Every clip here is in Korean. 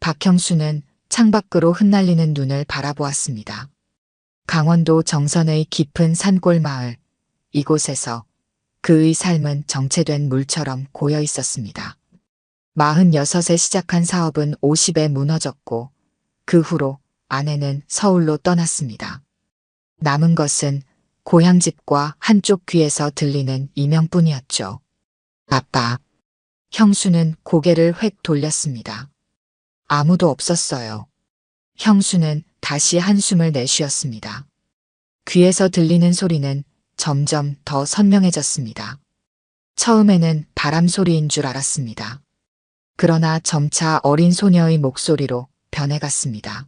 박형수는 창밖으로 흩날리는 눈을 바라보았습니다. 강원도 정선의 깊은 산골 마을, 이곳에서 그의 삶은 정체된 물처럼 고여 있었습니다. 46에 시작한 사업은 50에 무너졌고 그 후로 아내는 서울로 떠났습니다. 남은 것은 고향집과 한쪽 귀에서 들리는 이명뿐이었죠. 아빠. 형수는 고개를 획 돌렸습니다. 아무도 없었어요. 형수는 다시 한숨을 내쉬었습니다. 귀에서 들리는 소리는 점점 더 선명해졌습니다. 처음에는 바람 소리인 줄 알았습니다. 그러나 점차 어린 소녀의 목소리로 변해갔습니다.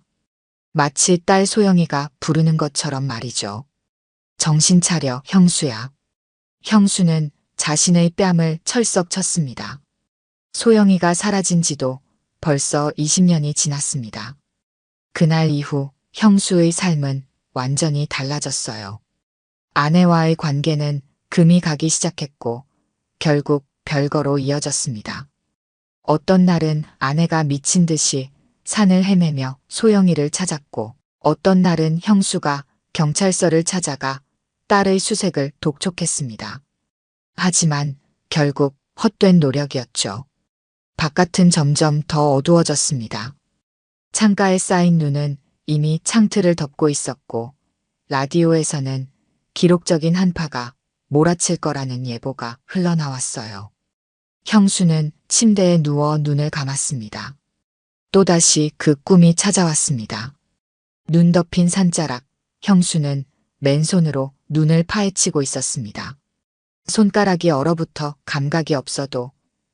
마치 딸 소영이가 부르는 것처럼 말이죠. 정신 차려, 형수야. 형수는 자신의 뺨을 철썩 쳤습니다. 소영이가 사라진 지도 벌써 20년이 지났습니다. 그날 이후 형수의 삶은 완전히 달라졌어요. 아내와의 관계는 금이 가기 시작했고 결국 별거로 이어졌습니다. 어떤 날은 아내가 미친 듯이 산을 헤매며 소영이를 찾았고 어떤 날은 형수가 경찰서를 찾아가 딸의 수색을 독촉했습니다. 하지만 결국 헛된 노력이었죠. 바깥은 점점 더 어두워졌습니다. 창가에 쌓인 눈은 이미 창틀을 덮고 있었고 라디오에서는 기록적인 한파가 몰아칠 거라는 예보가 흘러나왔어요. 형수는 침대에 누워 눈을 감았습니다. 또다시 그 꿈이 찾아왔습니다. 눈 덮인 산자락, 형수는 맨손으로 눈을 파헤치고 있었습니다. 손가락이 얼어붙어 감각이 없어도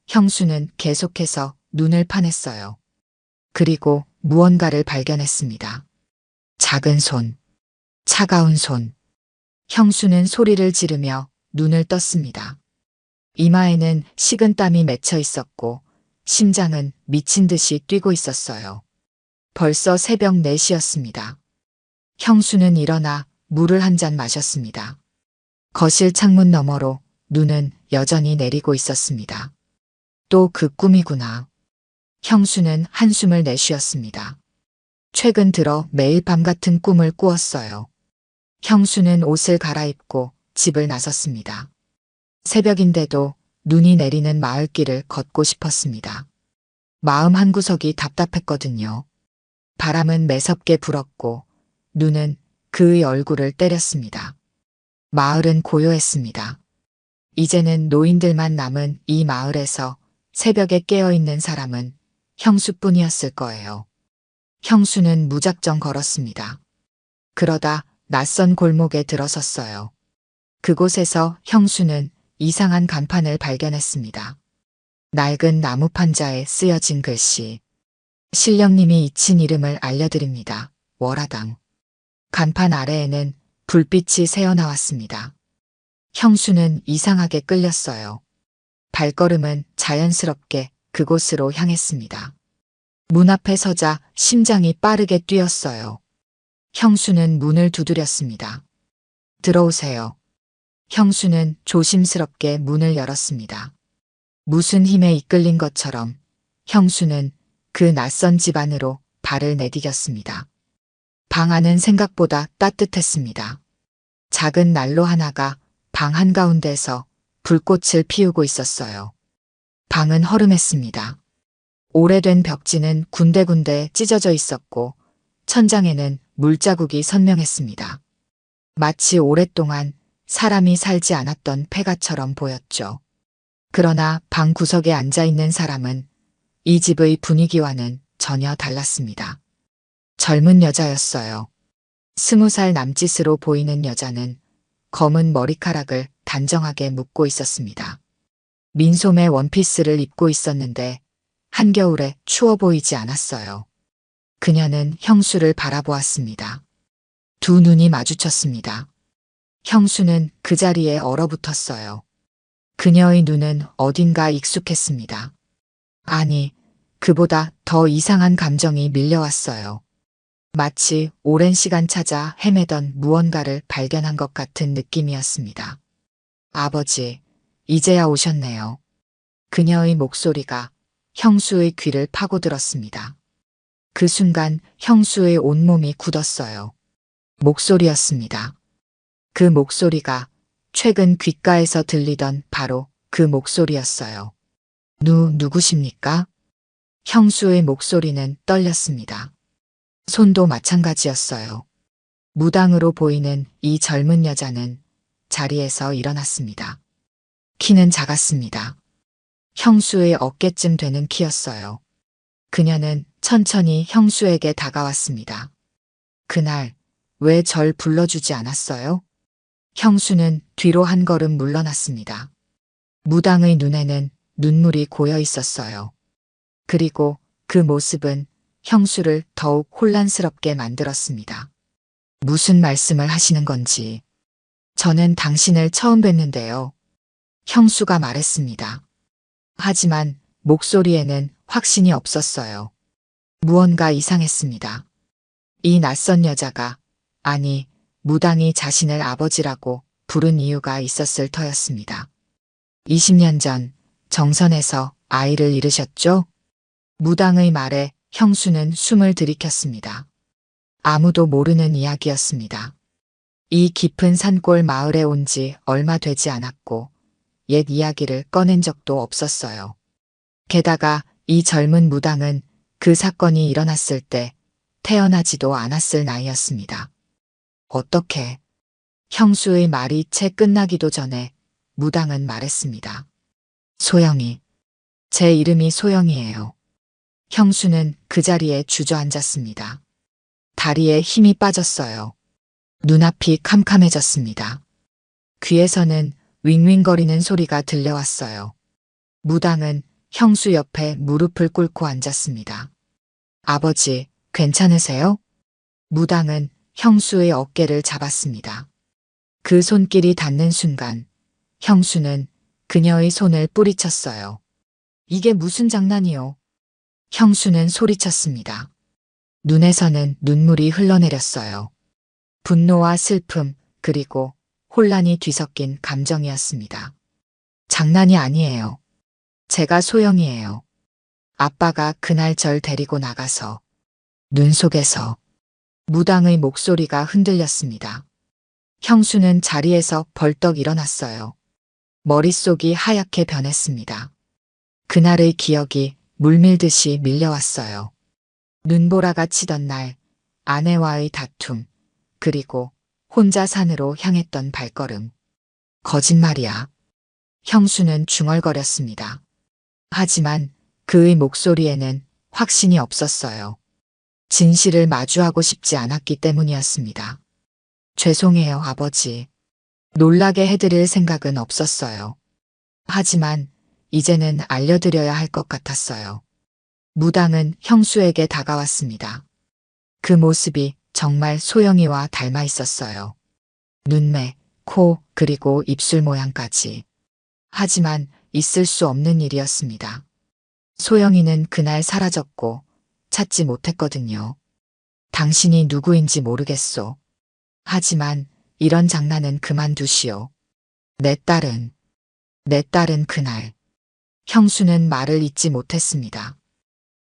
형수는 계속해서 눈을 파냈어요. 그리고 무언가를 발견했습니다. 작은 손, 차가운 손. 형수는 소리를 지르며 눈을 떴습니다. 이마에는 식은 땀이 맺혀 있었고 심장은 미친 듯이 뛰고 있었어요. 벌써 새벽 4시였습니다. 형수는 일어나 물을 한 잔 마셨습니다. 거실 창문 너머로 눈은 여전히 내리고 있었습니다. 또 그 꿈이구나. 형수는 한숨을 내쉬었습니다. 최근 들어 매일 밤 같은 꿈을 꾸었어요. 형수는 옷을 갈아입고 집을 나섰습니다. 새벽인데도 눈이 내리는 마을길을 걷고 싶었습니다. 마음 한구석이 답답했거든요. 바람은 매섭게 불었고 눈은 그의 얼굴을 때렸습니다. 마을은 고요했습니다. 이제는 노인들만 남은 이 마을에서 새벽에 깨어있는 사람은 형수뿐이었을 거예요. 형수는 무작정 걸었습니다. 그러다 낯선 골목에 들어섰어요. 그곳에서 형수는 이상한 간판을 발견했습니다. 낡은 나무 판자에 쓰여진 글씨. 신령님이 잊힌 이름을 알려드립니다. 월화당. 간판 아래에는 불빛이 새어나왔습니다. 형수는 이상하게 끌렸어요. 발걸음은 자연스럽게 그곳으로 향했습니다. 문 앞에 서자 심장이 빠르게 뛰었어요. 형수는 문을 두드렸습니다. 들어오세요. 형수는 조심스럽게 문을 열었습니다. 무슨 힘에 이끌린 것처럼 형수는 그 낯선 집 안으로 발을 내디뎠습니다. 방 안은 생각보다 따뜻했습니다. 작은 난로 하나가 방 한가운데서 불꽃을 피우고 있었어요. 방은 허름했습니다. 오래된 벽지는 군데군데 찢어져 있었고 천장에는 물자국이 선명했습니다. 마치 오랫동안 사람이 살지 않았던 폐가처럼 보였죠. 그러나 방 구석에 앉아있는 사람은 이 집의 분위기와는 전혀 달랐습니다. 젊은 여자였어요. 20살 남짓으로 보이는 여자는 검은 머리카락을 단정하게 묶고 있었습니다. 민소매 원피스를 입고 있었는데 한겨울에 추워 보이지 않았어요. 그녀는 형수를 바라보았습니다. 두 눈이 마주쳤습니다. 형수는 그 자리에 얼어붙었어요. 그녀의 눈은 어딘가 익숙했습니다. 아니, 그보다 더 이상한 감정이 밀려왔어요. 마치 오랜 시간 찾아 헤매던 무언가를 발견한 것 같은 느낌이었습니다. 아버지, 이제야 오셨네요. 그녀의 목소리가 형수의 귀를 파고들었습니다. 그 순간 형수의 온몸이 굳었어요. 목소리였습니다. 그 목소리가 최근 귓가에서 들리던 바로 그 목소리였어요. 누구십니까? 형수의 목소리는 떨렸습니다. 손도 마찬가지였어요. 무당으로 보이는 이 젊은 여자는 자리에서 일어났습니다. 키는 작았습니다. 형수의 어깨쯤 되는 키였어요. 그녀는 천천히 형수에게 다가왔습니다. 그날 왜 절 불러주지 않았어요? 형수는 뒤로 한 걸음 물러났습니다. 무당의 눈에는 눈물이 고여 있었어요. 그리고 그 모습은 형수를 더욱 혼란스럽게 만들었습니다. 무슨 말씀을 하시는 건지. 저는 당신을 처음 뵀는데요. 형수가 말했습니다. 하지만 목소리에는 확신이 없었어요. 무언가 이상했습니다. 이 낯선 여자가, 아니, 무당이 자신을 아버지라고 부른 이유가 있었을 터였습니다. 20년 전 정선에서 아이를 잃으셨죠? 무당의 말에 형수는 숨을 들이켰습니다. 아무도 모르는 이야기였습니다. 이 깊은 산골 마을에 온 지 얼마 되지 않았고 옛 이야기를 꺼낸 적도 없었어요. 게다가 이 젊은 무당은 그 사건이 일어났을 때 태어나지도 않았을 나이였습니다. 어떻게? 형수의 말이 채 끝나기도 전에 무당은 말했습니다. 소영이. 제 이름이 소영이에요. 형수는 그 자리에 주저앉았습니다. 다리에 힘이 빠졌어요. 눈앞이 캄캄해졌습니다. 귀에서는 윙윙거리는 소리가 들려왔어요. 무당은 형수 옆에 무릎을 꿇고 앉았습니다. 아버지, 괜찮으세요? 무당은 형수의 어깨를 잡았습니다. 그 손길이 닿는 순간 형수는 그녀의 손을 뿌리쳤어요. 이게 무슨 장난이요? 형수는 소리쳤습니다. 눈에서는 눈물이 흘러내렸어요. 분노와 슬픔, 그리고 혼란이 뒤섞인 감정이었습니다. 장난이 아니에요. 제가 소영이에요. 아빠가 그날 절 데리고 나가서 눈 속에서 무당의 목소리가 흔들렸습니다. 형수는 자리에서 벌떡 일어났어요. 머릿속이 하얗게 변했습니다. 그날의 기억이 물밀듯이 밀려왔어요. 눈보라가 치던 날, 아내와의 다툼, 그리고 혼자 산으로 향했던 발걸음. 거짓말이야. 형수는 중얼거렸습니다. 하지만 그의 목소리에는 확신이 없었어요. 진실을 마주하고 싶지 않았기 때문이었습니다. 죄송해요, 아버지. 놀라게 해드릴 생각은 없었어요. 하지만 이제는 알려드려야 할 것 같았어요. 무당은 형수에게 다가왔습니다. 그 모습이 정말 소영이와 닮아 있었어요. 눈매, 코, 그리고 입술 모양까지. 하지만 있을 수 없는 일이었습니다. 소영이는 그날 사라졌고 찾지 못했거든요. 당신이 누구인지 모르겠소. 하지만 이런 장난은 그만두시오. 내 딸은 그날. 형수는 말을 잇지 못했습니다.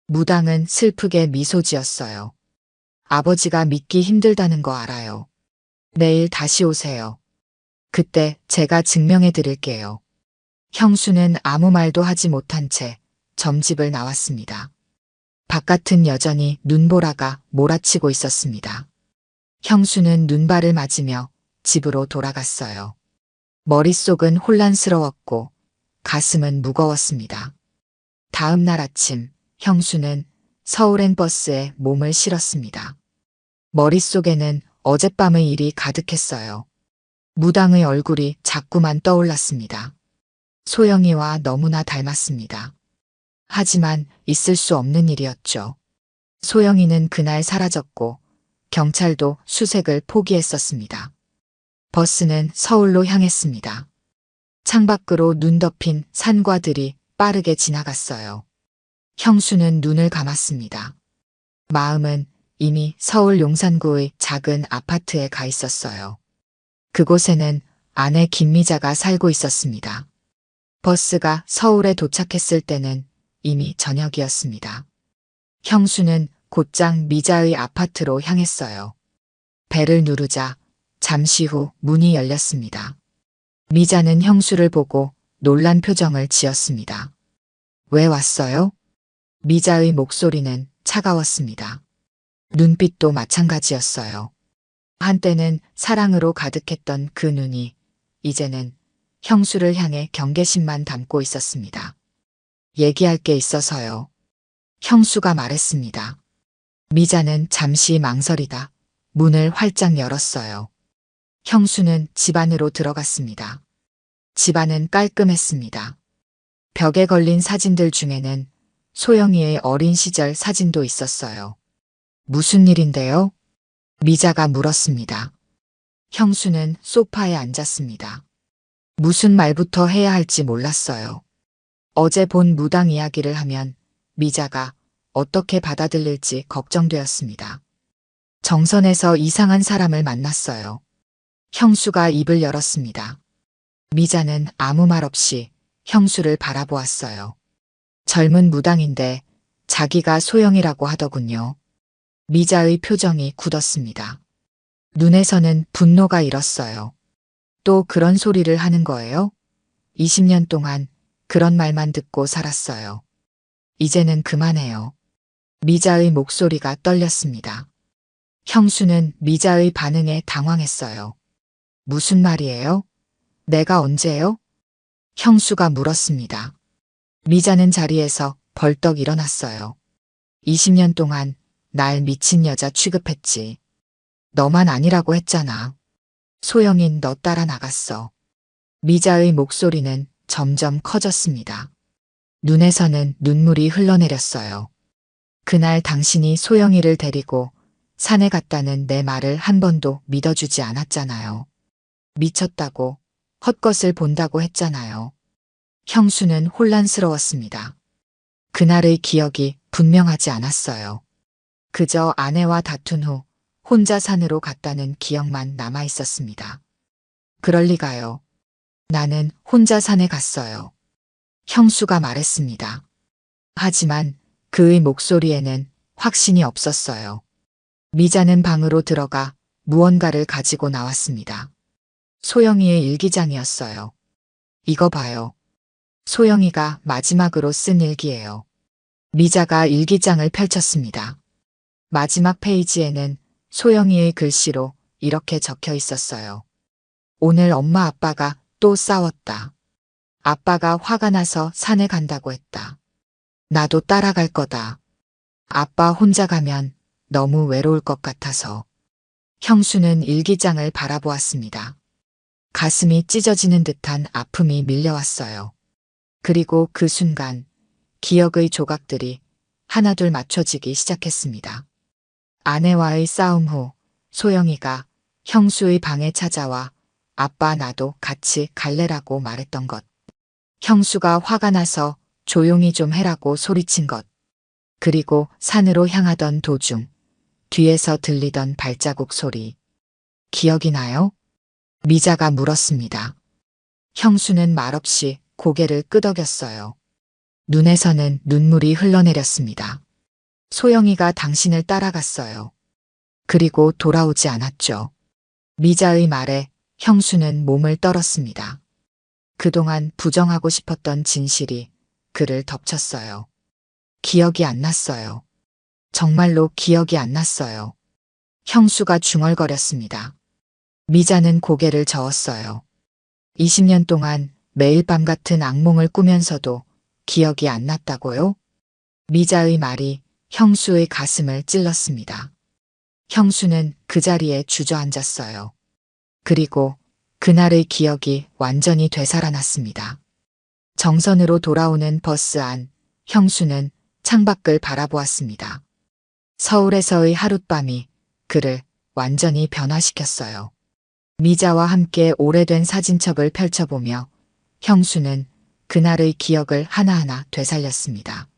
무당은 슬프게 미소 지었어요. 아버지가 믿기 힘들다는 거 알아요. 내일 다시 오세요. 그때 제가 증명해 드릴게요. 형수는 아무 말도 하지 못한 채 점집을 나왔습니다. 바깥은 여전히 눈보라가 몰아치고 있었습니다. 형수는 눈발을 맞으며 집으로 돌아갔어요. 머릿속은 혼란스러웠고 가슴은 무거웠습니다. 다음 날 아침 형수는 서울행 버스에 몸을 실었습니다. 머릿속에는 어젯밤의 일이 가득했어요. 무당의 얼굴이 자꾸만 떠올랐습니다. 소영이와 너무나 닮았습니다. 하지만 있을 수 없는 일이었죠. 소영이는 그날 사라졌고 경찰도 수색을 포기했었습니다. 버스는 서울로 향했습니다. 창밖으로 눈 덮인 산과 들이 빠르게 지나갔어요. 형수는 눈을 감았습니다. 마음은 이미 서울 용산구의 작은 아파트에 가 있었어요. 그곳에는 아내 김미자가 살고 있었습니다. 버스가 서울에 도착했을 때는 이미 저녁이었습니다. 형수는 곧장 미자의 아파트로 향했어요. 벨을 누르자 잠시 후 문이 열렸습니다. 미자는 형수를 보고 놀란 표정을 지었습니다. 왜 왔어요? 미자의 목소리는 차가웠습니다. 눈빛도 마찬가지였어요. 한때는 사랑으로 가득했던 그 눈이 이제는 형수를 향해 경계심만 담고 있었습니다. 얘기할 게 있어서요. 형수가 말했습니다. 미자는 잠시 망설이다 문을 활짝 열었어요. 형수는 집 안으로 들어갔습니다. 집 안은 깔끔했습니다. 벽에 걸린 사진들 중에는 소영이의 어린 시절 사진도 있었어요. 무슨 일인데요? 미자가 물었습니다. 형수는 소파에 앉았습니다. 무슨 말부터 해야 할지 몰랐어요. 어제 본 무당 이야기를 하면 미자가 어떻게 받아들일지 걱정되었습니다. 정선에서 이상한 사람을 만났어요. 형수가 입을 열었습니다. 미자는 아무 말 없이 형수를 바라보았어요. 젊은 무당인데 자기가 소영이라고 하더군요. 미자의 표정이 굳었습니다. 눈에서는 분노가 일었어요. 또 그런 소리를 하는 거예요? 20년 동안 그런 말만 듣고 살았어요. 이제는 그만해요. 미자의 목소리가 떨렸습니다. 형수는 미자의 반응에 당황했어요. 무슨 말이에요? 내가 언제요? 형수가 물었습니다. 미자는 자리에서 벌떡 일어났어요. 20년 동안 날 미친 여자 취급했지. 너만 아니라고 했잖아. 소영인 너 따라 나갔어. 미자의 목소리는 점점 커졌습니다. 눈에서는 눈물이 흘러내렸어요. 그날 당신이 소영이를 데리고 산에 갔다는 내 말을 한 번도 믿어주지 않았잖아요. 미쳤다고, 헛것을 본다고 했잖아요. 형수는 혼란스러웠습니다. 그날의 기억이 분명하지 않았어요. 그저 아내와 다툰 후 혼자 산으로 갔다는 기억만 남아 있었습니다. 그럴 리가요. 나는 혼자 산에 갔어요. 형수가 말했습니다. 하지만 그의 목소리에는 확신이 없었어요. 미자는 방으로 들어가 무언가를 가지고 나왔습니다. 소영이의 일기장이었어요. 이거 봐요. 소영이가 마지막으로 쓴 일기예요. 미자가 일기장을 펼쳤습니다. 마지막 페이지에는 소영이의 글씨로 이렇게 적혀 있었어요. 오늘 엄마 아빠가 또 싸웠다. 아빠가 화가 나서 산에 간다고 했다. 나도 따라갈 거다. 아빠 혼자 가면 너무 외로울 것 같아서. 형수는 일기장을 바라보았습니다. 가슴이 찢어지는 듯한 아픔이 밀려왔어요. 그리고 그 순간 기억의 조각들이 하나둘 맞춰지기 시작했습니다. 아내와의 싸움 후 소영이가 형수의 방에 찾아와 아빠 나도 같이 갈래라고 말했던 것. 형수가 화가 나서 조용히 좀 해라고 소리친 것. 그리고 산으로 향하던 도중 뒤에서 들리던 발자국 소리. 기억이 나요? 미자가 물었습니다. 형수는 말없이 고개를 끄덕였어요. 눈에서는 눈물이 흘러내렸습니다. 소영이가 당신을 따라갔어요. 그리고 돌아오지 않았죠. 미자의 말에 형수는 몸을 떨었습니다. 그동안 부정하고 싶었던 진실이 그를 덮쳤어요. 기억이 안 났어요. 정말로 기억이 안 났어요. 형수가 중얼거렸습니다. 미자는 고개를 저었어요. 20년 동안 매일 밤 같은 악몽을 꾸면서도 기억이 안 났다고요? 미자의 말이 형수의 가슴을 찔렀습니다. 형수는 그 자리에 주저앉았어요. 그리고 그날의 기억이 완전히 되살아났습니다. 정선으로 돌아오는 버스 안, 형수는 창밖을 바라보았습니다. 서울에서의 하룻밤이 그를 완전히 변화시켰어요. 미자와 함께 오래된 사진첩을 펼쳐보며 형수는 그날의 기억을 하나하나 되살렸습니다.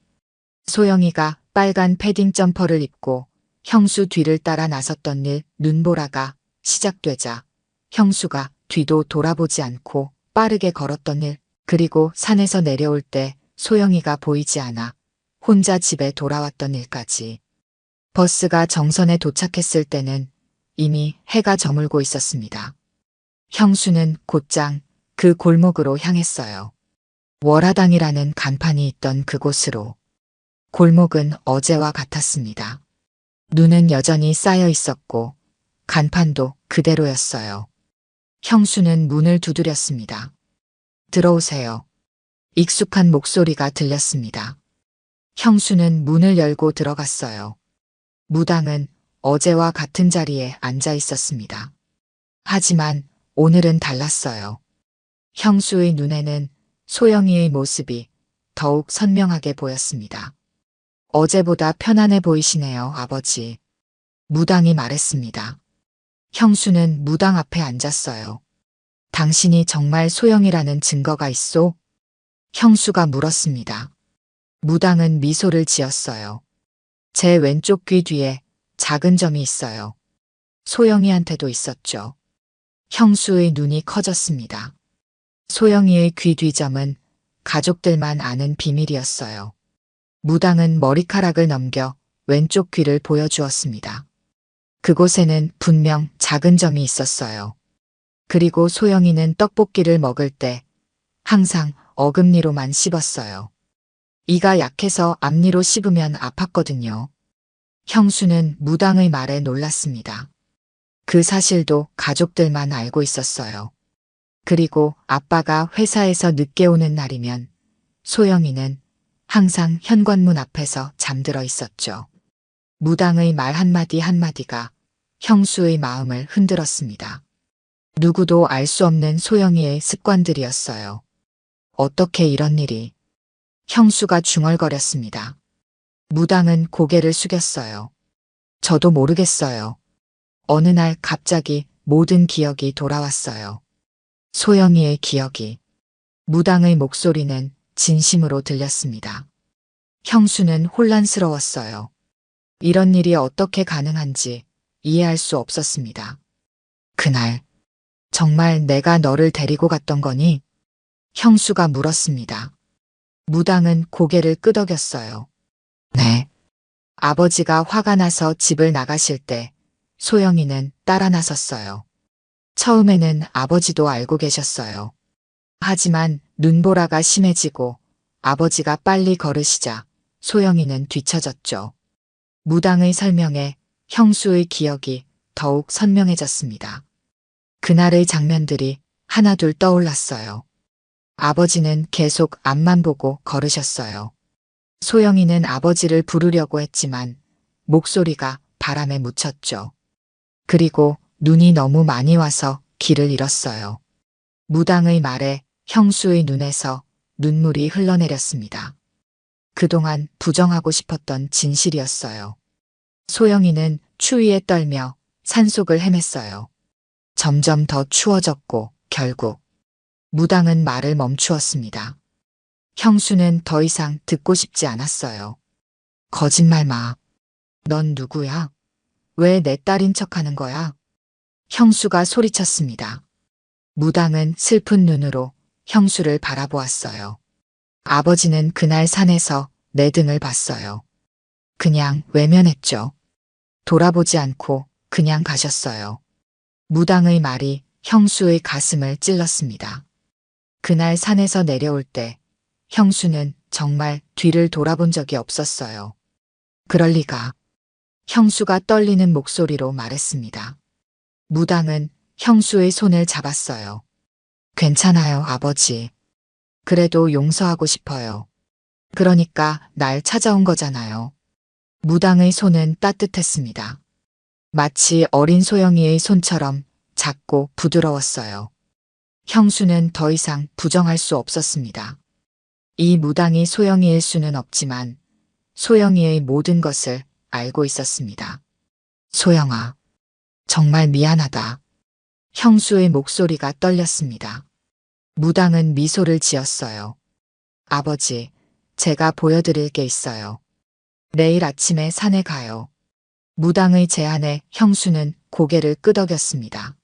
소영이가 빨간 패딩 점퍼를 입고 형수 뒤를 따라 나섰던 일, 눈보라가 시작되자 형수가 뒤도 돌아보지 않고 빠르게 걸었던 일, 그리고 산에서 내려올 때 소영이가 보이지 않아 혼자 집에 돌아왔던 일까지. 버스가 정선에 도착했을 때는 이미 해가 저물고 있었습니다. 형수는 곧장 그 골목으로 향했어요. 월화당이라는 간판이 있던 그곳으로. 골목은 어제와 같았습니다. 눈은 여전히 쌓여 있었고 간판도 그대로였어요. 형수는 문을 두드렸습니다. 들어오세요. 익숙한 목소리가 들렸습니다. 형수는 문을 열고 들어갔어요. 무당은 어제와 같은 자리에 앉아 있었습니다. 하지만 오늘은 달랐어요. 형수의 눈에는 소영이의 모습이 더욱 선명하게 보였습니다. 어제보다 편안해 보이시네요, 아버지. 무당이 말했습니다. 형수는 무당 앞에 앉았어요. 당신이 정말 소영이라는 증거가 있소? 형수가 물었습니다. 무당은 미소를 지었어요. 제 왼쪽 귀 뒤에 작은 점이 있어요. 소영이한테도 있었죠. 형수의 눈이 커졌습니다. 소영이의 귀 뒤점은 가족들만 아는 비밀이었어요. 무당은 머리카락을 넘겨 왼쪽 귀를 보여주었습니다. 그곳에는 분명 작은 점이 있었어요. 그리고 소영이는 떡볶이를 먹을 때 항상 어금니로만 씹었어요. 이가 약해서 앞니로 씹으면 아팠거든요. 형수는 무당의 말에 놀랐습니다. 그 사실도 가족들만 알고 있었어요. 그리고 아빠가 회사에서 늦게 오는 날이면 소영이는 항상 현관문 앞에서 잠들어 있었죠. 무당의 말 한마디 한마디가 형수의 마음을 흔들었습니다. 누구도 알 수 없는 소영이의 습관들이었어요. 어떻게 이런 일이? 형수가 중얼거렸습니다. 무당은 고개를 숙였어요. 저도 모르겠어요. 어느 날 갑자기 모든 기억이 돌아왔어요. 소영이의 기억이. 무당의 목소리는 진심으로 들렸습니다. 형수는 혼란스러웠어요. 이런 일이 어떻게 가능한지 이해할 수 없었습니다. 그날, 정말 내가 너를 데리고 갔던 거니? 형수가 물었습니다. 무당은 고개를 끄덕였어요. 네. 아버지가 화가 나서 집을 나가실 때 소영이는 따라 나섰어요. 처음에는 아버지도 알고 계셨어요. 하지만 눈보라가 심해지고 아버지가 빨리 걸으시자 소영이는 뒤처졌죠. 무당의 설명에 형수의 기억이 더욱 선명해졌습니다. 그날의 장면들이 하나둘 떠올랐어요. 아버지는 계속 앞만 보고 걸으셨어요. 소영이는 아버지를 부르려고 했지만 목소리가 바람에 묻혔죠. 그리고 눈이 너무 많이 와서 길을 잃었어요. 무당의 말에 형수의 눈에서 눈물이 흘러내렸습니다. 그동안 부정하고 싶었던 진실이었어요. 소영이는 추위에 떨며 산속을 헤맸어요. 점점 더 추워졌고 결국 무당은 말을 멈추었습니다. 형수는 더 이상 듣고 싶지 않았어요. 거짓말 마. 넌 누구야? 왜 내 딸인 척하는 거야? 형수가 소리쳤습니다. 무당은 슬픈 눈으로 형수를 바라보았어요. 아버지는 그날 산에서 내 등을 봤어요. 그냥 외면했죠. 돌아보지 않고 그냥 가셨어요. 무당의 말이 형수의 가슴을 찔렀습니다. 그날 산에서 내려올 때 형수는 정말 뒤를 돌아본 적이 없었어요. 그럴 리가. 형수가 떨리는 목소리로 말했습니다. 무당은 형수의 손을 잡았어요. 괜찮아요, 아버지. 그래도 용서하고 싶어요. 그러니까 날 찾아온 거잖아요. 무당의 손은 따뜻했습니다. 마치 어린 소영이의 손처럼 작고 부드러웠어요. 형수는 더 이상 부정할 수 없었습니다. 이 무당이 소영이일 수는 없지만 소영이의 모든 것을 알고 있었습니다. 소영아, 정말 미안하다. 형수의 목소리가 떨렸습니다. 무당은 미소를 지었어요. 아버지, 제가 보여드릴 게 있어요. 내일 아침에 산에 가요. 무당의 제안에 형수는 고개를 끄덕였습니다.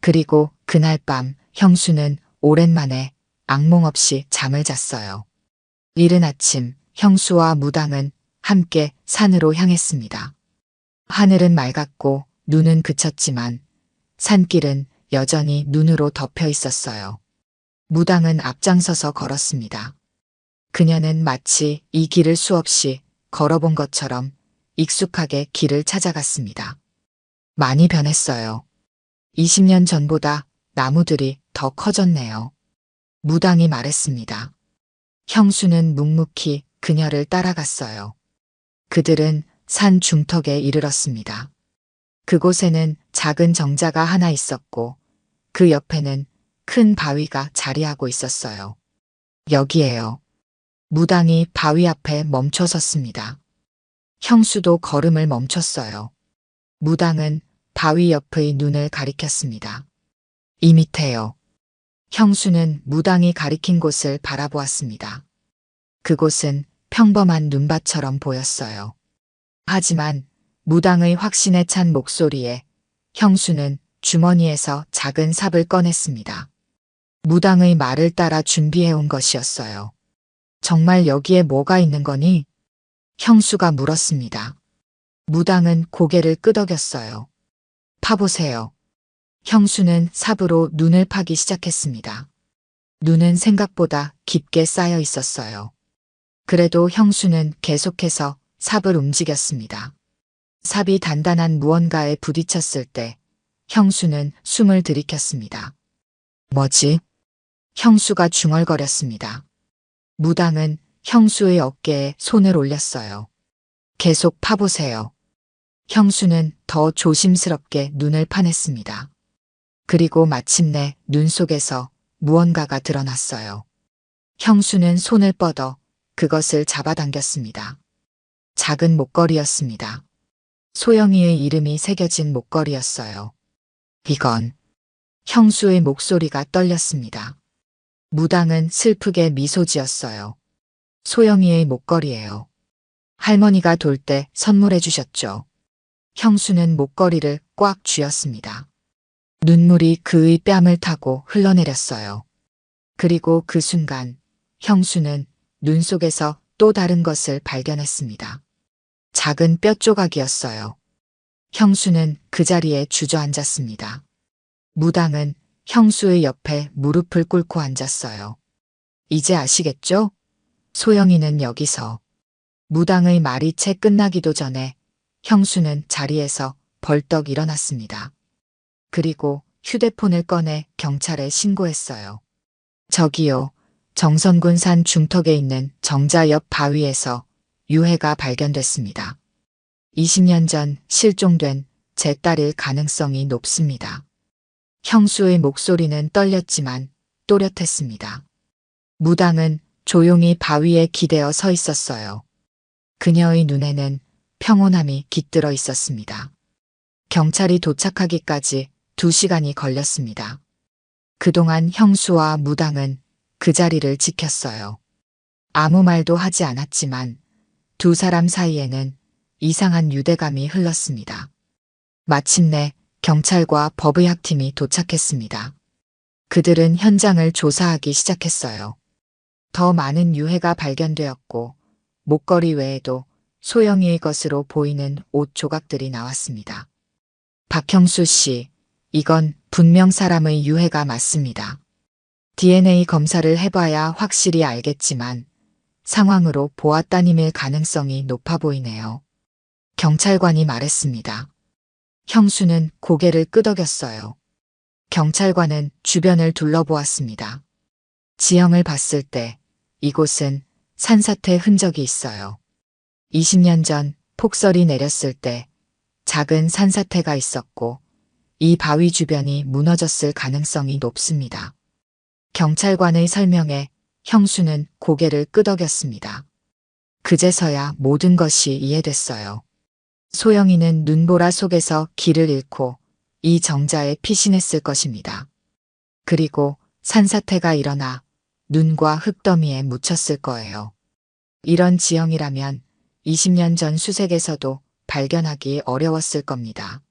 그리고 그날 밤 형수는 오랜만에 악몽 없이 잠을 잤어요. 이른 아침 형수와 무당은 함께 산으로 향했습니다. 하늘은 맑았고 눈은 그쳤지만 산길은 여전히 눈으로 덮여 있었어요. 무당은 앞장서서 걸었습니다. 그녀는 마치 이 길을 수없이 걸어본 것처럼 익숙하게 길을 찾아갔습니다. 많이 변했어요. 20년 전보다 나무들이 더 커졌네요. 무당이 말했습니다. 형수는 묵묵히 그녀를 따라갔어요. 그들은 산 중턱에 이르렀습니다. 그곳에는 작은 정자가 하나 있었고 그 옆에는 큰 바위가 자리하고 있었어요. 여기에요. 무당이 바위 앞에 멈춰 섰습니다. 형수도 걸음을 멈췄어요. 무당은 바위 옆의 눈을 가리켰습니다. 이 밑에요. 형수는 무당이 가리킨 곳을 바라보았습니다. 그곳은 평범한 눈밭처럼 보였어요. 하지만 무당의 확신에 찬 목소리에 형수는 주머니에서 작은 삽을 꺼냈습니다. 무당의 말을 따라 준비해온 것이었어요. 정말 여기에 뭐가 있는 거니? 형수가 물었습니다. 무당은 고개를 끄덕였어요. 파보세요. 형수는 삽으로 눈을 파기 시작했습니다. 눈은 생각보다 깊게 쌓여 있었어요. 그래도 형수는 계속해서 삽을 움직였습니다. 삽이 단단한 무언가에 부딪혔을 때 형수는 숨을 들이켰습니다. 뭐지? 형수가 중얼거렸습니다. 무당은 형수의 어깨에 손을 올렸어요. 계속 파보세요. 형수는 더 조심스럽게 눈을 파냈습니다. 그리고 마침내 눈 속에서 무언가가 드러났어요. 형수는 손을 뻗어 그것을 잡아당겼습니다. 작은 목걸이였습니다. 소영이의 이름이 새겨진 목걸이였어요. 이건 형수의 목소리가 떨렸습니다. 무당은 슬프게 미소 지었어요. 소영이의 목걸이예요. 할머니가 돌 때 선물해 주셨죠. 형수는 목걸이를 꽉 쥐었습니다. 눈물이 그의 뺨을 타고 흘러내렸어요. 그리고 그 순간 형수는 눈 속에서 또 다른 것을 발견했습니다. 작은 뼈 조각이었어요. 형수는 그 자리에 주저앉았습니다. 무당은 형수의 옆에 무릎을 꿇고 앉았어요. 이제 아시겠죠? 소영이는 여기서. 무당의 말이 채 끝나기도 전에 형수는 자리에서 벌떡 일어났습니다. 그리고 휴대폰을 꺼내 경찰에 신고했어요. 저기요, 정선군 산 중턱에 있는 정자 옆 바위에서 유해가 발견됐습니다. 20년 전 실종된 제 딸일 가능성이 높습니다. 형수의 목소리는 떨렸지만 또렷했습니다. 무당은 조용히 바위에 기대어 서 있었어요. 그녀의 눈에는 평온함이 깃들어 있었습니다. 경찰이 도착하기까지 2시간이 걸렸습니다. 그동안 형수와 무당은 그 자리를 지켰어요. 아무 말도 하지 않았지만 두 사람 사이에는 이상한 유대감이 흘렀습니다. 마침내 경찰과 법의학팀이 도착했습니다. 그들은 현장을 조사하기 시작했어요. 더 많은 유해가 발견되었고 목걸이 외에도 소영이의 것으로 보이는 옷 조각들이 나왔습니다. 박형수 씨, 이건 분명 사람의 유해가 맞습니다. DNA 검사를 해봐야 확실히 알겠지만 상황으로 보았다님일 가능성이 높아 보이네요. 경찰관이 말했습니다. 형수는 고개를 끄덕였어요. 경찰관은 주변을 둘러보았습니다. 지형을 봤을 때 이곳은 산사태 흔적이 있어요. 20년 전 폭설이 내렸을 때 작은 산사태가 있었고 이 바위 주변이 무너졌을 가능성이 높습니다. 경찰관의 설명에 형수는 고개를 끄덕였습니다. 그제서야 모든 것이 이해됐어요. 소영이는 눈보라 속에서 길을 잃고 이 정자에 피신했을 것입니다. 그리고 산사태가 일어나 눈과 흙더미에 묻혔을 거예요. 이런 지형이라면 20년 전 수색에서도 발견하기 어려웠을 겁니다.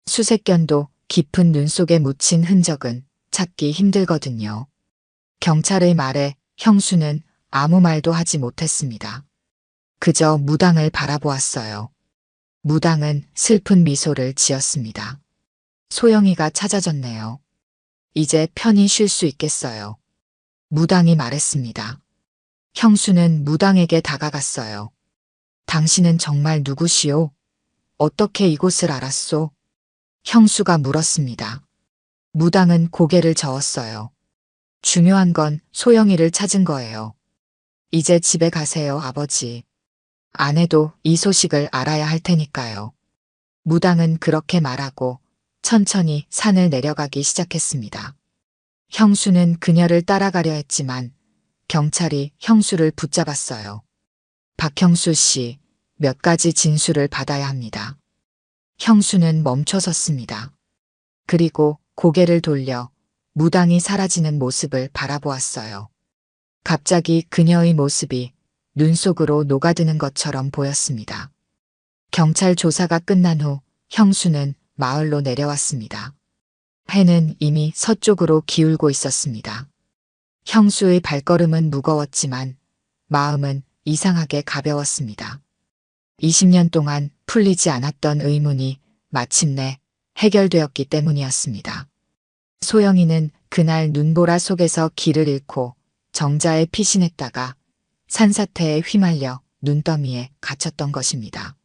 수색견도 깊은 눈 속에 묻힌 흔적은 찾기 힘들거든요. 경찰의 말에 형수는 아무 말도 하지 못했습니다. 그저 무당을 바라보았어요. 무당은 슬픈 미소를 지었습니다. 소영이가 찾아졌네요. 이제 편히 쉴 수 있겠어요. 무당이 말했습니다. 형수는 무당에게 다가갔어요. 당신은 정말 누구시오? 어떻게 이곳을 알았소? 형수가 물었습니다. 무당은 고개를 저었어요. 중요한 건 소영이를 찾은 거예요. 이제 집에 가세요, 아버지. 아내도 이 소식을 알아야 할 테니까요. 무당은 그렇게 말하고 천천히 산을 내려가기 시작했습니다. 형수는 그녀를 따라가려 했지만 경찰이 형수를 붙잡았어요. 박형수 씨, 몇 가지 진술을 받아야 합니다. 형수는 멈춰섰습니다. 그리고 고개를 돌려 무당이 사라지는 모습을 바라보았어요. 갑자기 그녀의 모습이 눈 속으로 녹아드는 것처럼 보였습니다. 경찰 조사가 끝난 후 형수는 마을로 내려왔습니다. 해는 이미 서쪽으로 기울고 있었습니다. 형수의 발걸음은 무거웠지만 마음은 이상하게 가벼웠습니다. 20년 동안 풀리지 않았던 의문이 마침내 해결되었기 때문이었습니다. 소영이는 그날 눈보라 속에서 길을 잃고 정자에 피신했다가 산사태에 휘말려 눈더미에 갇혔던 것입니다.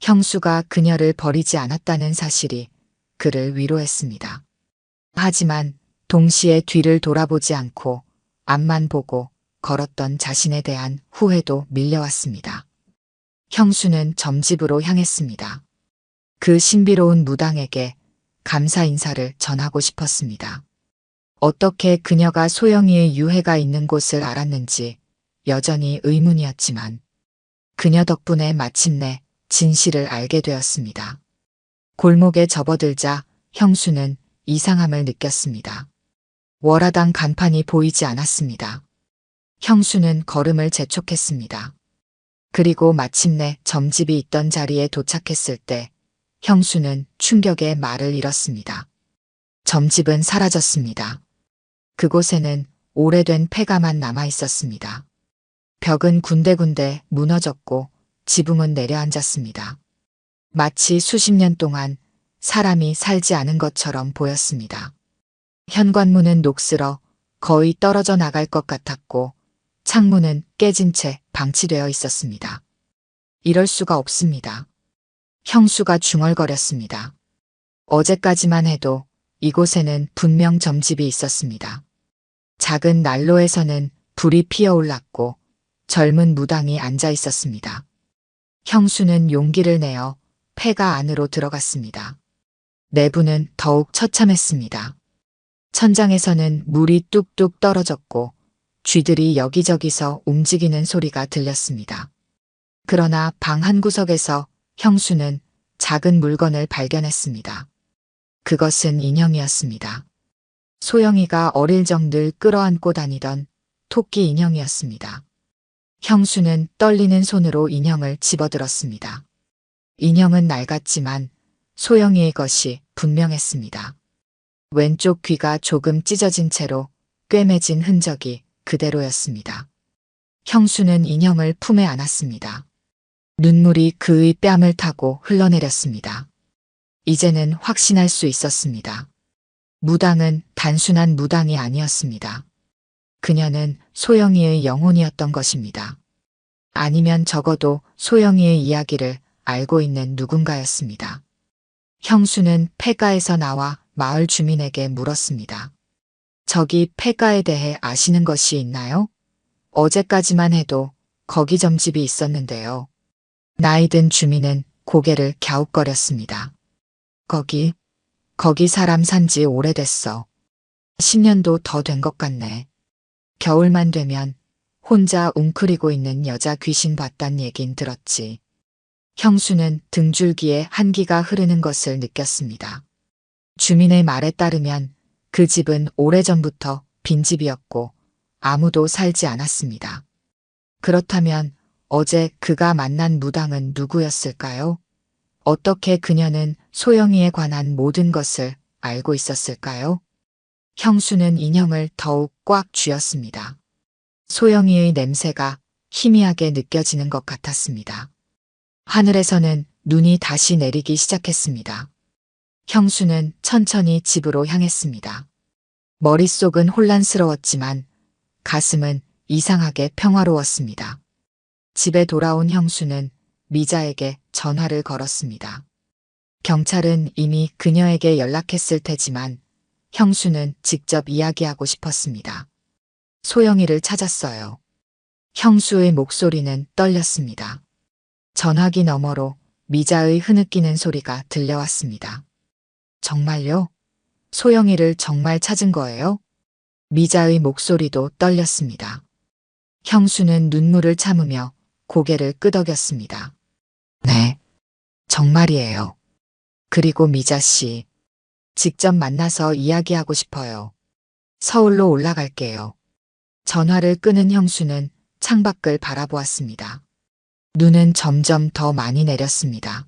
형수가 그녀를 버리지 않았다는 사실이 그를 위로했습니다. 하지만 동시에 뒤를 돌아보지 않고 앞만 보고 걸었던 자신에 대한 후회도 밀려왔습니다. 형수는 점집으로 향했습니다. 그 신비로운 무당에게 감사 인사를 전하고 싶었습니다. 어떻게 그녀가 소영이의 유해가 있는 곳을 알았는지 여전히 의문이었지만 그녀 덕분에 마침내 진실을 알게 되었습니다. 골목에 접어들자 형수는 이상함을 느꼈습니다. 월화당 간판이 보이지 않았습니다. 형수는 걸음을 재촉했습니다. 그리고 마침내 점집이 있던 자리에 도착했을 때 형수는 충격에 말을 잃었습니다. 점집은 사라졌습니다. 그곳에는 오래된 폐가만 남아 있었습니다. 벽은 군데군데 무너졌고 지붕은 내려앉았습니다. 마치 수십 년 동안 사람이 살지 않은 것처럼 보였습니다. 현관문은 녹슬어 거의 떨어져 나갈 것 같았고 창문은 깨진 채 방치되어 있었습니다. 이럴 수가 없습니다. 형수가 중얼거렸습니다. 어제까지만 해도 이곳에는 분명 점집이 있었습니다. 작은 난로에서는 불이 피어올랐고 젊은 무당이 앉아 있었습니다. 형수는 용기를 내어 폐가 안으로 들어갔습니다. 내부는 더욱 처참했습니다. 천장에서는 물이 뚝뚝 떨어졌고 쥐들이 여기저기서 움직이는 소리가 들렸습니다. 그러나 방 한 구석에서 형수는 작은 물건을 발견했습니다. 그것은 인형이었습니다. 소영이가 어릴 적 늘 끌어안고 다니던 토끼 인형이었습니다. 형수는 떨리는 손으로 인형을 집어들었습니다. 인형은 낡았지만 소영이의 것이 분명했습니다. 왼쪽 귀가 조금 찢어진 채로 꿰매진 흔적이 그대로였습니다. 형수는 인형을 품에 안았습니다. 눈물이 그의 뺨을 타고 흘러내렸습니다. 이제는 확신할 수 있었습니다. 무당은 단순한 무당이 아니었습니다. 그녀는 소영이의 영혼이었던 것입니다. 아니면 적어도 소영이의 이야기를 알고 있는 누군가였습니다. 형수는 폐가에서 나와 마을 주민에게 물었습니다. 저기 폐가에 대해 아시는 것이 있나요? 어제까지만 해도 거기 점집이 있었는데요. 나이든 주민은 고개를 갸웃거렸습니다. 거기 사람 산지 오래됐어. 10년도 더 된 것 같네. 겨울만 되면 혼자 웅크리고 있는 여자 귀신 봤단 얘긴 들었지. 형수는 등줄기에 한기가 흐르는 것을 느꼈습니다. 주민의 말에 따르면 그 집은 오래전부터 빈집이었고 아무도 살지 않았습니다. 그렇다면 어제 그가 만난 무당은 누구였을까요? 어떻게 그녀는 소영이에 관한 모든 것을 알고 있었을까요? 형수는 인형을 더욱 꽉 쥐었습니다. 소영이의 냄새가 희미하게 느껴지는 것 같았습니다. 하늘에서는 눈이 다시 내리기 시작했습니다. 형수는 천천히 집으로 향했습니다. 머릿속은 혼란스러웠지만 가슴은 이상하게 평화로웠습니다. 집에 돌아온 형수는 미자에게 전화를 걸었습니다. 경찰은 이미 그녀에게 연락했을 테지만 형수는 직접 이야기하고 싶었습니다. 소영이를 찾았어요. 형수의 목소리는 떨렸습니다. 전화기 너머로 미자의 흐느끼는 소리가 들려왔습니다. 정말요? 소영이를 정말 찾은 거예요? 미자의 목소리도 떨렸습니다. 형수는 눈물을 참으며 고개를 끄덕였습니다. 네, 정말이에요. 그리고 미자 씨, 직접 만나서 이야기하고 싶어요. 서울로 올라갈게요. 전화를 끄는 형수는 창밖을 바라보았습니다. 눈은 점점 더 많이 내렸습니다.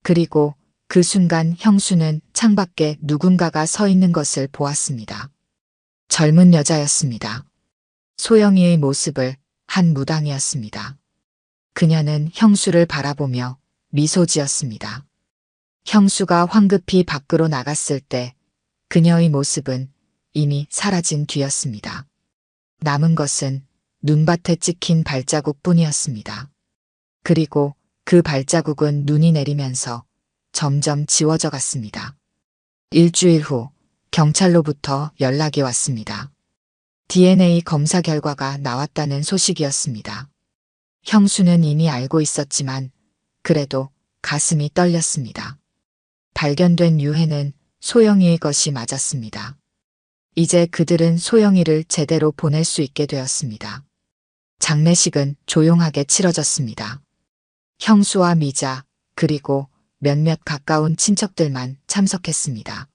그리고 그 순간 형수는 창밖에 누군가가 서 있는 것을 보았습니다. 젊은 여자였습니다. 소영이의 모습을 한 무당이었습니다. 그녀는 형수를 바라보며 미소 지었습니다. 형수가 황급히 밖으로 나갔을 때 그녀의 모습은 이미 사라진 뒤였습니다. 남은 것은 눈밭에 찍힌 발자국뿐이었습니다. 그리고 그 발자국은 눈이 내리면서 점점 지워져 갔습니다. 일주일 후 경찰로부터 연락이 왔습니다. DNA 검사 결과가 나왔다는 소식이었습니다. 형수는 이미 알고 있었지만 그래도 가슴이 떨렸습니다. 발견된 유해는 소영이의 것이 맞았습니다. 이제 그들은 소영이를 제대로 보낼 수 있게 되었습니다. 장례식은 조용하게 치러졌습니다. 형수와 미자, 그리고 몇몇 가까운 친척들만 참석했습니다.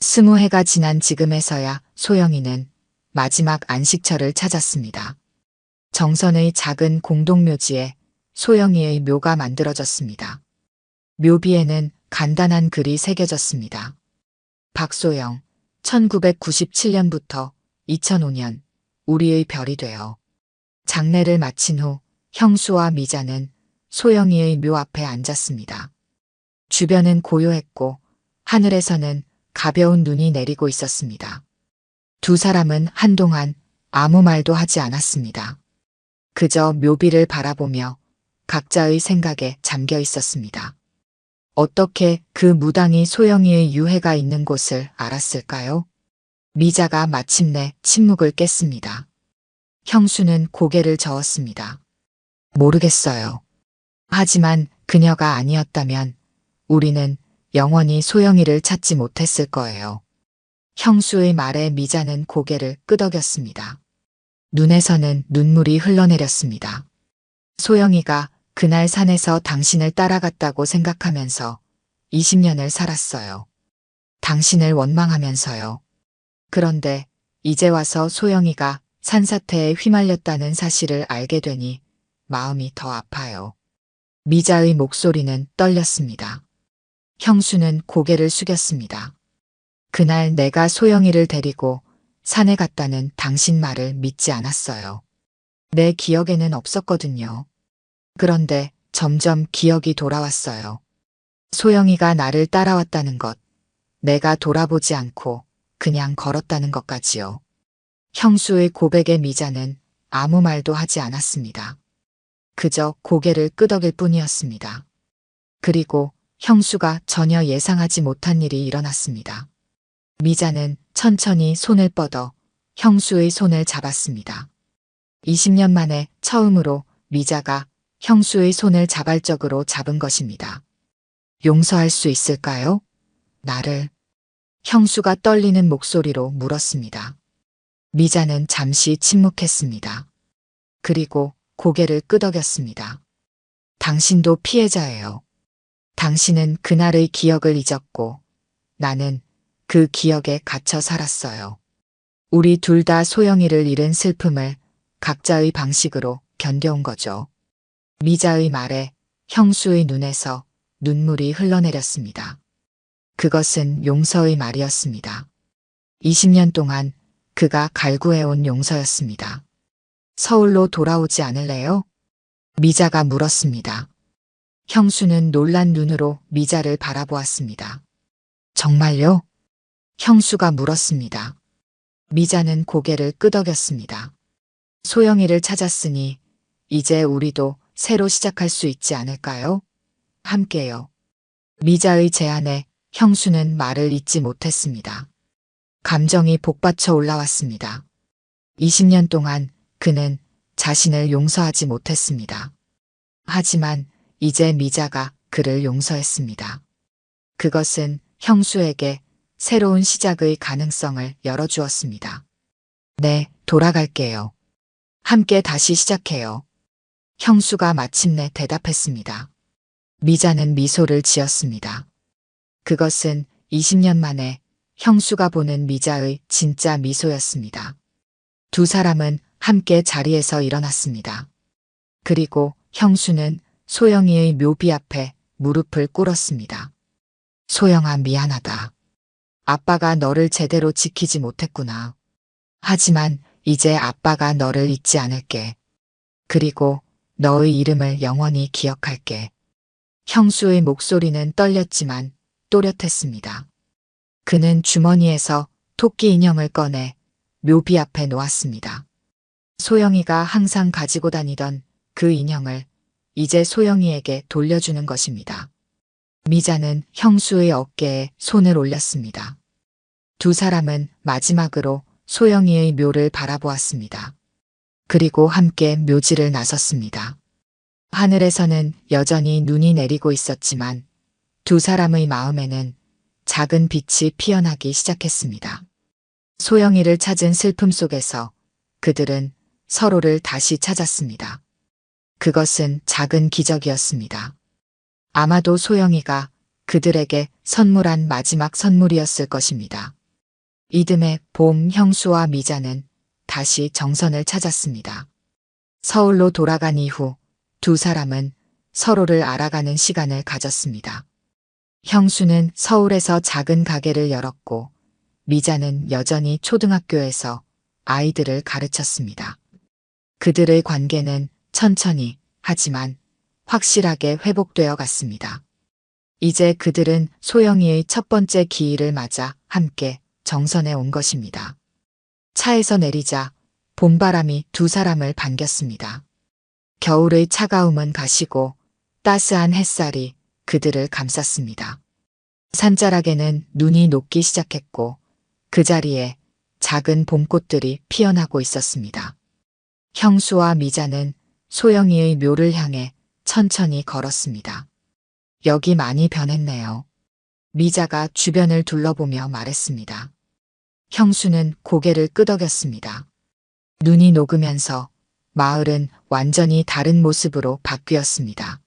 20해가 지난 지금에서야 소영이는 마지막 안식처를 찾았습니다. 정선의 작은 공동묘지에 소영이의 묘가 만들어졌습니다. 묘비에는 간단한 글이 새겨졌습니다. 박소영, 1997년부터 2005년 우리의 별이 되어. 장례를 마친 후 형수와 미자는 소영이의 묘 앞에 앉았습니다. 주변은 고요했고 하늘에서는 가벼운 눈이 내리고 있었습니다. 두 사람은 한동안 아무 말도 하지 않았습니다. 그저 묘비를 바라보며 각자의 생각에 잠겨 있었습니다. 어떻게 그 무당이 소영이의 유해가 있는 곳을 알았을까요? 미자가 마침내 침묵을 깼습니다. 형수는 고개를 저었습니다. 모르겠어요. 하지만 그녀가 아니었다면 우리는 영원히 소영이를 찾지 못했을 거예요. 형수의 말에 미자는 고개를 끄덕였습니다. 눈에서는 눈물이 흘러내렸습니다. 소영이가 그날 산에서 당신을 따라갔다고 생각하면서 20년을 살았어요. 당신을 원망하면서요. 그런데 이제 와서 소영이가 산사태에 휘말렸다는 사실을 알게 되니 마음이 더 아파요. 미자의 목소리는 떨렸습니다. 형수는 고개를 숙였습니다. 그날 내가 소영이를 데리고 산에 갔다는 당신 말을 믿지 않았어요. 내 기억에는 없었거든요. 그런데 점점 기억이 돌아왔어요. 소영이가 나를 따라왔다는 것, 내가 돌아보지 않고 그냥 걸었다는 것까지요. 형수의 고백에 미자는 아무 말도 하지 않았습니다. 그저 고개를 끄덕일 뿐이었습니다. 그리고 형수가 전혀 예상하지 못한 일이 일어났습니다. 미자는 천천히 손을 뻗어 형수의 손을 잡았습니다. 20년 만에 처음으로 미자가 형수의 손을 자발적으로 잡은 것입니다. 용서할 수 있을까요? 나를. 형수가 떨리는 목소리로 물었습니다. 미자는 잠시 침묵했습니다. 그리고 고개를 끄덕였습니다. 당신도 피해자예요. 당신은 그날의 기억을 잊었고 나는 그 기억에 갇혀 살았어요. 우리 둘 다 소영이를 잃은 슬픔을 각자의 방식으로 견뎌온 거죠. 미자의 말에 형수의 눈에서 눈물이 흘러내렸습니다. 그것은 용서의 말이었습니다. 20년 동안 그가 갈구해온 용서였습니다. 서울로 돌아오지 않을래요? 미자가 물었습니다. 형수는 놀란 눈으로 미자를 바라보았습니다. 정말요? 형수가 물었습니다. 미자는 고개를 끄덕였습니다. 소영이를 찾았으니 이제 우리도 새로 시작할 수 있지 않을까요? 함께요. 미자의 제안에 형수는 말을 잇지 못했습니다. 감정이 복받쳐 올라왔습니다. 20년 동안 그는 자신을 용서하지 못했습니다. 하지만 이제 미자가 그를 용서했습니다. 그것은 형수에게 새로운 시작의 가능성을 열어주었습니다. 네, 돌아갈게요. 함께 다시 시작해요. 형수가 마침내 대답했습니다. 미자는 미소를 지었습니다. 그것은 20년 만에 형수가 보는 미자의 진짜 미소였습니다. 두 사람은 함께 자리에서 일어났습니다. 그리고 형수는 소영이의 묘비 앞에 무릎을 꿇었습니다. 소영아, 미안하다. 아빠가 너를 제대로 지키지 못했구나. 하지만 이제 아빠가 너를 잊지 않을게. 그리고 너의 이름을 영원히 기억할게. 형수의 목소리는 떨렸지만 또렷했습니다. 그는 주머니에서 토끼 인형을 꺼내 묘비 앞에 놓았습니다. 소영이가 항상 가지고 다니던 그 인형을 이제 소영이에게 돌려주는 것입니다. 미자는 형수의 어깨에 손을 올렸습니다. 두 사람은 마지막으로 소영이의 묘를 바라보았습니다. 그리고 함께 묘지를 나섰습니다. 하늘에서는 여전히 눈이 내리고 있었지만 두 사람의 마음에는 작은 빛이 피어나기 시작했습니다. 소영이를 찾은 슬픔 속에서 그들은 서로를 다시 찾았습니다. 그것은 작은 기적이었습니다. 아마도 소영이가 그들에게 선물한 마지막 선물이었을 것입니다. 이듬해 봄, 형수와 미자는 다시 정선을 찾았습니다. 서울로 돌아간 이후 두 사람은 서로를 알아가는 시간을 가졌습니다. 형수는 서울에서 작은 가게를 열었고 미자는 여전히 초등학교에서 아이들을 가르쳤습니다. 그들의 관계는 천천히 하지만 확실하게 회복되어 갔습니다. 이제 그들은 소영이의 첫 번째 기일을 맞아 함께 정선에 온 것입니다. 차에서 내리자 봄바람이 두 사람을 반겼습니다. 겨울의 차가움은 가시고 따스한 햇살이 그들을 감쌌습니다. 산자락에는 눈이 녹기 시작했고 그 자리에 작은 봄꽃들이 피어나고 있었습니다. 형수와 미자는 소영이의 묘를 향해 천천히 걸었습니다. 여기 많이 변했네요. 미자가 주변을 둘러보며 말했습니다. 형수는 고개를 끄덕였습니다. 눈이 녹으면서 마을은 완전히 다른 모습으로 바뀌었습니다.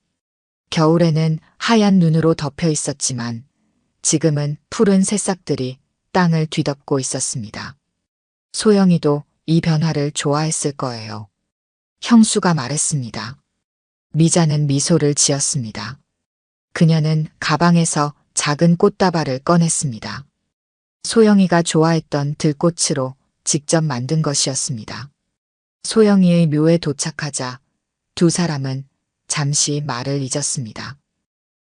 겨울에는 하얀 눈으로 덮여 있었지만 지금은 푸른 새싹들이 땅을 뒤덮고 있었습니다. 소영이도 이 변화를 좋아했을 거예요. 형수가 말했습니다. 미자는 미소를 지었습니다. 그녀는 가방에서 작은 꽃다발을 꺼냈습니다. 소영이가 좋아했던 들꽃으로 직접 만든 것이었습니다. 소영이의 묘에 도착하자 두 사람은 잠시 말을 잊었습니다.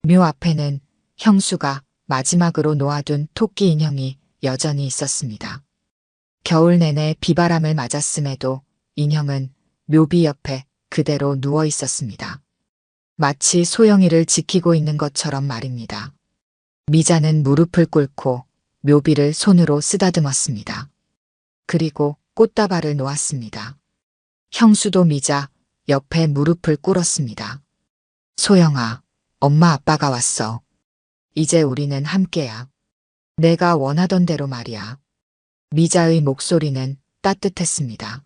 묘 앞에는 형수가 마지막으로 놓아둔 토끼 인형이 여전히 있었습니다. 겨울 내내 비바람을 맞았음에도 인형은 묘비 옆에 그대로 누워 있었습니다. 마치 소영이를 지키고 있는 것처럼 말입니다. 미자는 무릎을 꿇고 묘비를 손으로 쓰다듬었습니다. 그리고 꽃다발을 놓았습니다. 형수도 미자 옆에 무릎을 꿇었습니다. 소영아, 엄마 아빠가 왔어. 이제 우리는 함께야. 내가 원하던 대로 말이야. 미자의 목소리는 따뜻했습니다.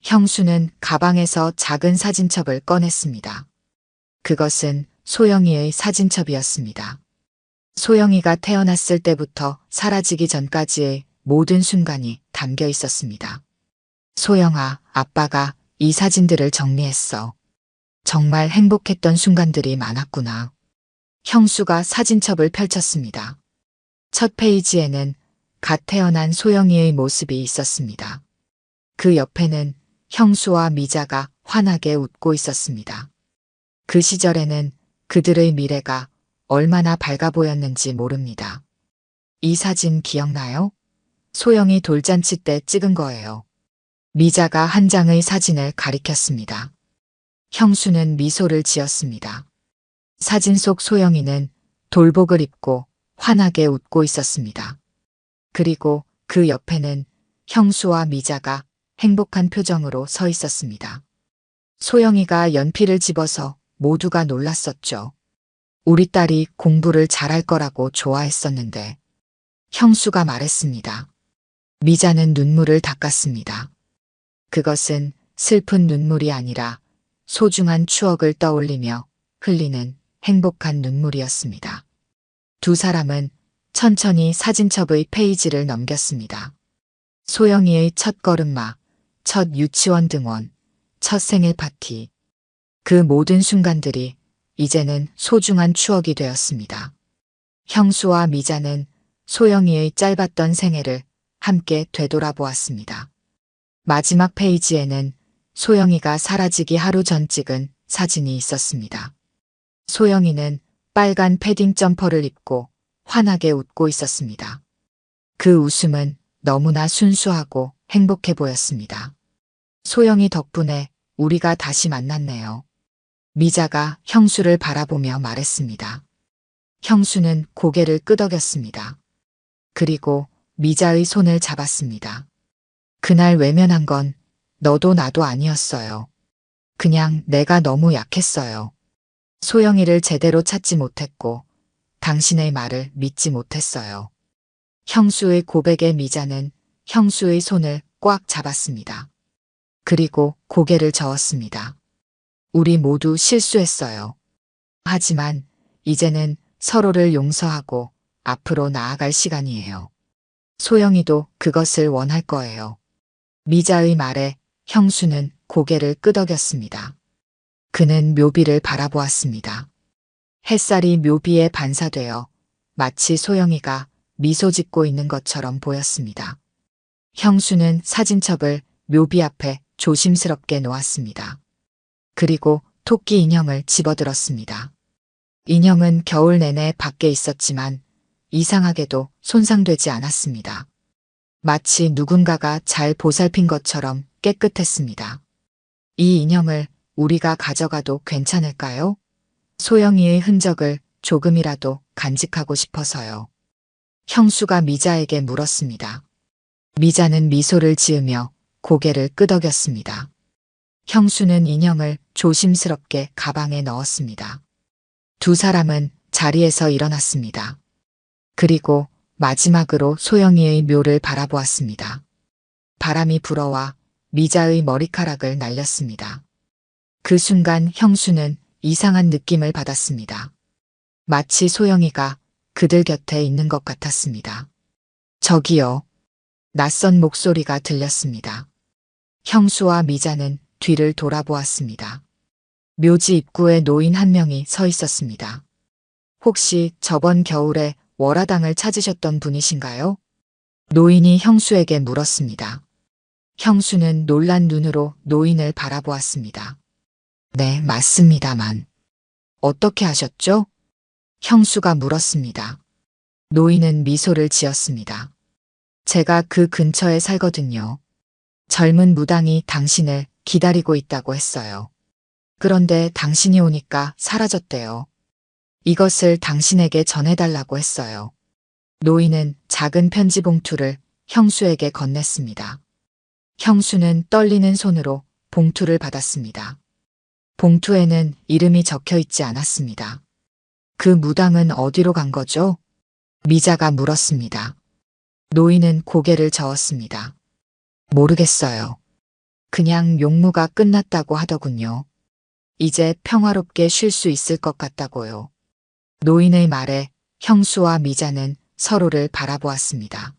형수는 가방에서 작은 사진첩을 꺼냈습니다. 그것은 소영이의 사진첩이었습니다. 소영이가 태어났을 때부터 사라지기 전까지의 모든 순간이 담겨 있었습니다. 소영아, 아빠가 이 사진들을 정리했어. 정말 행복했던 순간들이 많았구나. 형수가 사진첩을 펼쳤습니다. 첫 페이지에는 갓 태어난 소영이의 모습이 있었습니다. 그 옆에는 형수와 미자가 환하게 웃고 있었습니다. 그 시절에는 그들의 미래가 얼마나 밝아 보였는지 모릅니다. 이 사진 기억나요? 소영이 돌잔치 때 찍은 거예요. 미자가 한 장의 사진을 가리켰습니다. 형수는 미소를 지었습니다. 사진 속 소영이는 돌복을 입고 환하게 웃고 있었습니다. 그리고 그 옆에는 형수와 미자가 행복한 표정으로 서 있었습니다. 소영이가 연필을 집어서 모두가 놀랐었죠. 우리 딸이 공부를 잘할 거라고 좋아했었는데. 형수가 말했습니다. 미자는 눈물을 닦았습니다. 그것은 슬픈 눈물이 아니라 소중한 추억을 떠올리며 흘리는 행복한 눈물이었습니다. 두 사람은 천천히 사진첩의 페이지를 넘겼습니다. 소영이의 첫 걸음마, 첫 유치원 등원, 첫 생일 파티. 그 모든 순간들이 이제는 소중한 추억이 되었습니다. 형수와 미자는 소영이의 짧았던 생애를 함께 되돌아보았습니다. 마지막 페이지에는 소영이가 사라지기 하루 전 찍은 사진이 있었습니다. 소영이는 빨간 패딩 점퍼를 입고 환하게 웃고 있었습니다. 그 웃음은 너무나 순수하고 행복해 보였습니다. 소영이 덕분에 우리가 다시 만났네요. 미자가 형수를 바라보며 말했습니다. 형수는 고개를 끄덕였습니다. 그리고 미자의 손을 잡았습니다. 그날 외면한 건 너도 나도 아니었어요. 그냥 내가 너무 약했어요. 소영이를 제대로 찾지 못했고 당신의 말을 믿지 못했어요. 형수의 고백에 미자는 형수의 손을 꽉 잡았습니다. 그리고 고개를 저었습니다. 우리 모두 실수했어요. 하지만 이제는 서로를 용서하고 앞으로 나아갈 시간이에요. 소영이도 그것을 원할 거예요. 미자의 말에 형수는 고개를 끄덕였습니다. 그는 묘비를 바라보았습니다. 햇살이 묘비에 반사되어 마치 소영이가 미소 짓고 있는 것처럼 보였습니다. 형수는 사진첩을 묘비 앞에 조심스럽게 놓았습니다. 그리고 토끼 인형을 집어들었습니다. 인형은 겨울 내내 밖에 있었지만 이상하게도 손상되지 않았습니다. 마치 누군가가 잘 보살핀 것처럼 깨끗했습니다. 이 인형을 우리가 가져가도 괜찮을까요? 소영이의 흔적을 조금이라도 간직하고 싶어서요. 형수가 미자에게 물었습니다. 미자는 미소를 지으며 고개를 끄덕였습니다. 형수는 인형을 조심스럽게 가방에 넣었습니다. 두 사람은 자리에서 일어났습니다. 그리고 마지막으로 소영이의 묘를 바라보았습니다. 바람이 불어와 미자의 머리카락을 날렸습니다. 그 순간 형수는 이상한 느낌을 받았습니다. 마치 소영이가 그들 곁에 있는 것 같았습니다. 저기요. 낯선 목소리가 들렸습니다. 형수와 미자는 뒤를 돌아보았습니다. 묘지 입구에 노인 한 명이 서 있었습니다. 혹시 저번 겨울에 월화당을 찾으셨던 분이신가요? 노인이 형수에게 물었습니다. 형수는 놀란 눈으로 노인을 바라보았습니다. 네, 맞습니다만. 어떻게 하셨죠? 형수가 물었습니다. 노인은 미소를 지었습니다. 제가 그 근처에 살거든요. 젊은 무당이 당신을 기다리고 있다고 했어요. 그런데 당신이 오니까 사라졌대요. 이것을 당신에게 전해달라고 했어요. 노인은 작은 편지 봉투를 형수에게 건넸습니다. 형수는 떨리는 손으로 봉투를 받았습니다. 봉투에는 이름이 적혀 있지 않았습니다. 그 무당은 어디로 간 거죠? 미자가 물었습니다. 노인은 고개를 저었습니다. 모르겠어요. 그냥 용무가 끝났다고 하더군요. 이제 평화롭게 쉴 수 있을 것 같다고요. 노인의 말에 형수와 미자는 서로를 바라보았습니다.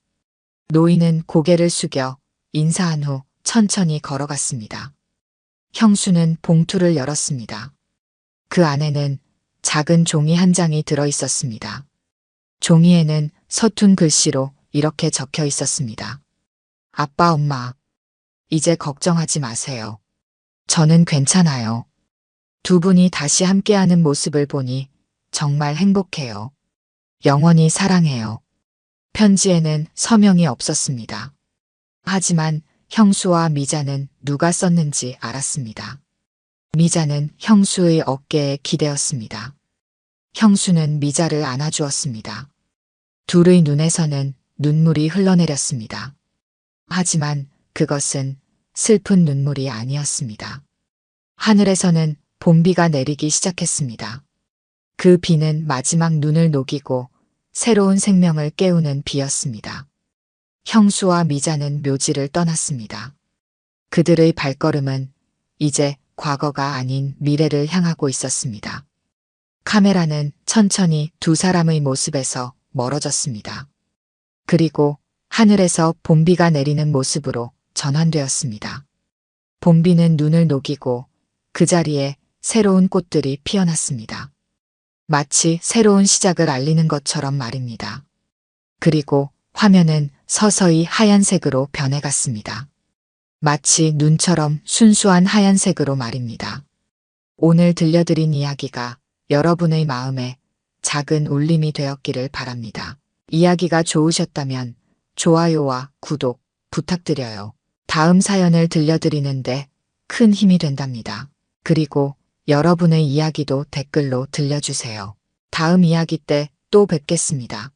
노인은 고개를 숙여 인사한 후 천천히 걸어갔습니다. 형수는 봉투를 열었습니다. 그 안에는 작은 종이 한 장이 들어 있었습니다. 종이에는 서툰 글씨로 이렇게 적혀 있었습니다. 아빠, 엄마, 이제 걱정하지 마세요. 저는 괜찮아요. 두 분이 다시 함께하는 모습을 보니 정말 행복해요. 영원히 사랑해요. 편지에는 서명이 없었습니다. 하지만 형수와 미자는 누가 썼는지 알았습니다. 미자는 형수의 어깨에 기대었습니다. 형수는 미자를 안아주었습니다. 둘의 눈에서는 눈물이 흘러내렸습니다. 하지만 그것은 슬픈 눈물이 아니었습니다. 하늘에서는 봄비가 내리기 시작했습니다. 그 비는 마지막 눈을 녹이고 새로운 생명을 깨우는 비였습니다. 형수와 미자는 묘지를 떠났습니다. 그들의 발걸음은 이제 과거가 아닌 미래를 향하고 있었습니다. 카메라는 천천히 두 사람의 모습에서 멀어졌습니다. 그리고 하늘에서 봄비가 내리는 모습으로 전환되었습니다. 봄비는 눈을 녹이고 그 자리에 새로운 꽃들이 피어났습니다. 마치 새로운 시작을 알리는 것처럼 말입니다. 그리고 화면은 서서히 하얀색으로 변해갔습니다. 마치 눈처럼 순수한 하얀색으로 말입니다. 오늘 들려드린 이야기가 여러분의 마음에 작은 울림이 되었기를 바랍니다. 이야기가 좋으셨다면 좋아요와 구독 부탁드려요. 다음 사연을 들려드리는데 큰 힘이 된답니다. 그리고 여러분의 이야기도 댓글로 들려주세요. 다음 이야기 때 또 뵙겠습니다.